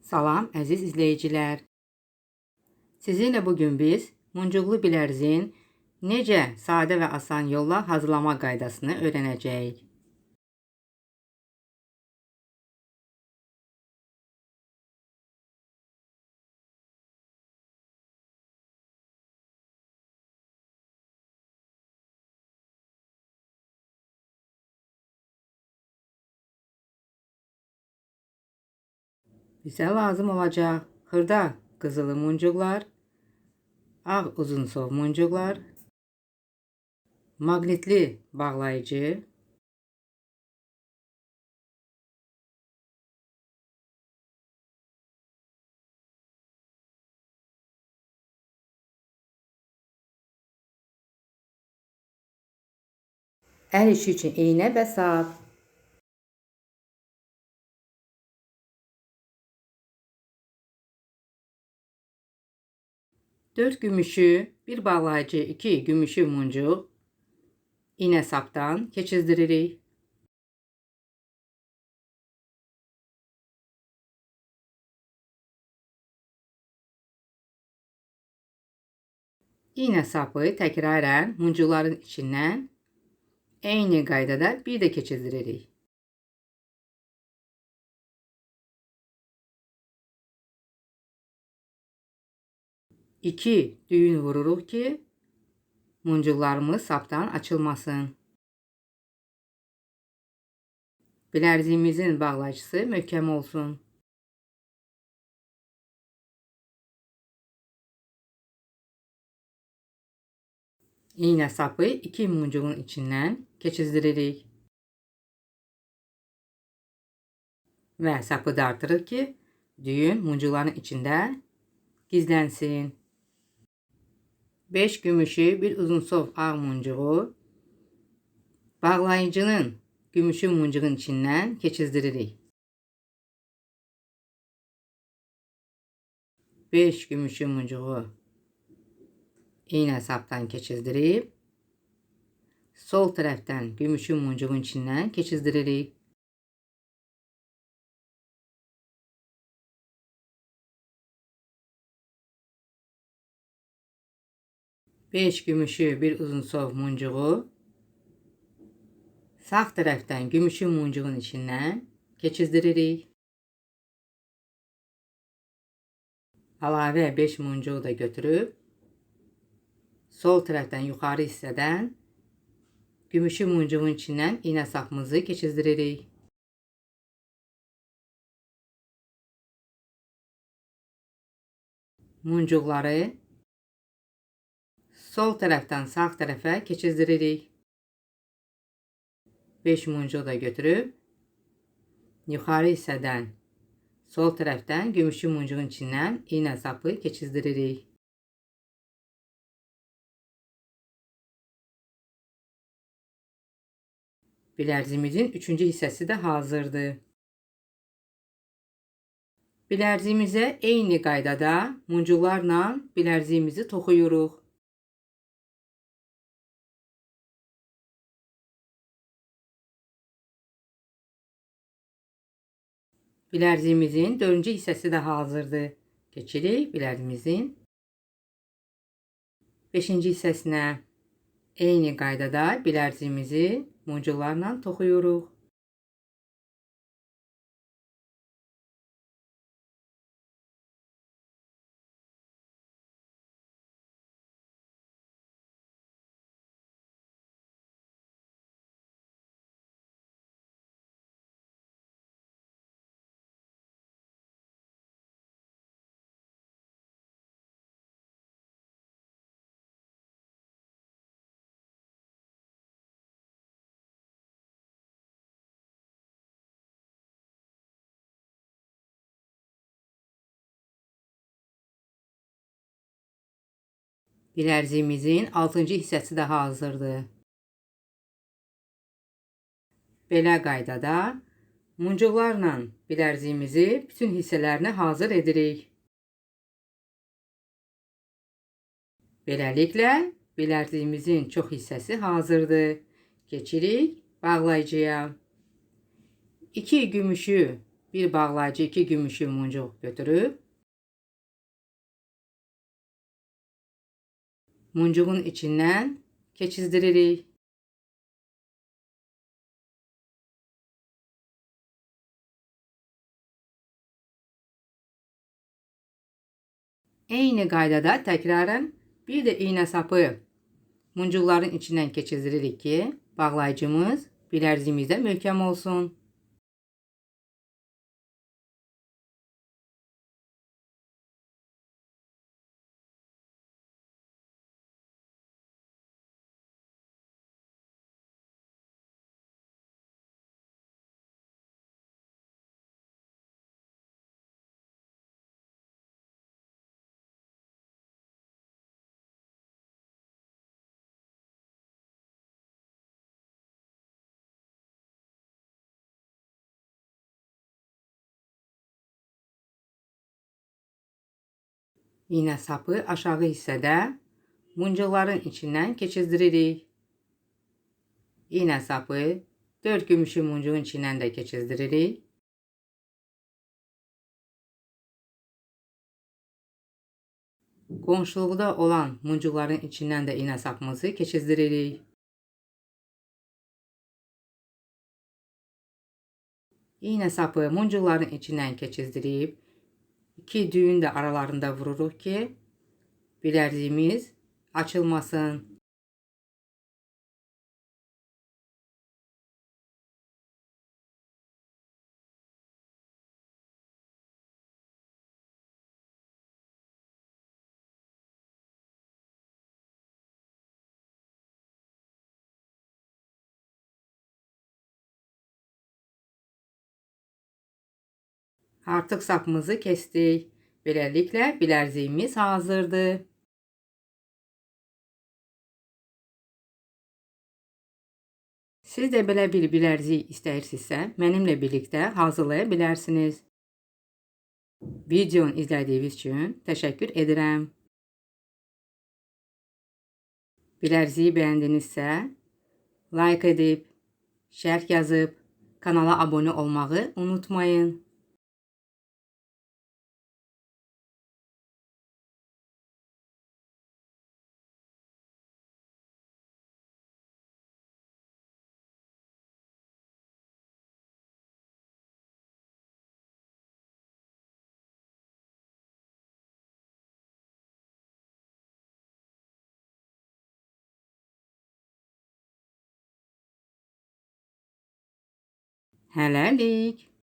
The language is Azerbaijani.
Salam əziz izləyicilər. Sizinlə bugün biz muncuqlu bilərzin necə sadə və asan yolla hazırlama qaydasını öyrənəcəyik. Bizə lazım olacaq xırda qızılı muncuqlar, ağ uzunsov muncuqlar, maqnitli bağlayıcı, əl işi üçün iynə və sap, dörd gümüşü, bir bağlayıcı, 2 gümüşü muncuq iynə sapdan keçirdiririk. İynə sapı təkrarən muncuqların içindən eyni qaydada bir də keçirdiririk. İki düyün vururuq ki, muncuqlarımız sapdan açılmasın. Bilərziyimizin bağlayıcısı möhkəm olsun. İynə sapı 2 muncuğun içindən keçirdiririk. Və sapı dartırıq ki, düyün muncuqların içində gizlənsin. 5 gümüşü, bir uzunsov ağ muncuğu bağlayıcının gümüşü muncuğun içindən keçirdiririk. 5 gümüşü muncuğu iynə sapdan keçirdirib, sol tərəfdən gümüşü muncuğun içindən keçirdiririk. Beş gümüşü, bir uzunsov muncuğu sağ tərəfdən gümüşü muncuğun içindən keçirdiririk. Əlavə 5 muncuğu da götürüb, sol tərəfdən yuxarı hissədən gümüşü muncuğun içindən iynə sapımızı keçirdiririk. Muncuqları sol tərəfdən sağ tərəfə keçirdiririk. 5 muncuğu da götürüb, yuxarı hissədən sol tərəfdən gümüşü muncuğun içindən iynə sapı keçirdiririk. Bilərziyimizin 3-cü hissəsi də hazırdır. Bilərziyimizə eyni qaydada muncuqlarla bilərziyimizi toxuyuruq. Bilərziyimizin 4-cü hissəsi də hazırdır. Keçirik bilərziyimizin 5-ci hissəsinə. Eyni qaydada bilərziyimizi muncuqlarla toxuyuruq. Bilərziyimizin 6-cı hissəsi də hazırdır. Belə qaydada muncuqlarla bilərziyimizi bütün hissələrini hazır edirik. Beləliklə, bilərziyimizin çox hissəsi hazırdır. Keçirik bağlayıcıya. 2 gümüşü, bir bağlayıcı, 2 gümüşü muncuq götürüb muncuğun içindən keçizdiririk. Eyni qaydada təkrarən bir də iynə sapı muncuqların içindən keçizdiririk ki, bağlayıcımız bilərziyimizdə möhkəm olsun. İynə sapı aşağı hissədə muncuqların içindən keçizdiririk. İynə sapı 4 gümüşü muncuğun içindən də keçizdiririk. Qonşuluqda olan muncuqların içindən də iynə sapımızı keçizdiririk. İynə sapı muncuqların içindən keçizdirib 2 düyün də aralarında vururuq ki, bilərziyimiz açılmasın. Artıq sapımızı kesdik. Beləliklə bilərziyimiz hazırdır. Siz də belə bir bilərzik istəyirsinizsə, mənimlə birlikdə hazırlaya bilərsiniz. Videonu izlədiyiniz üçün təşəkkür edirəm. Bilərziyi bəyəndinizsə, like edib, şərh yazıb, kanala abunə olmağı unutmayın. Hələlik.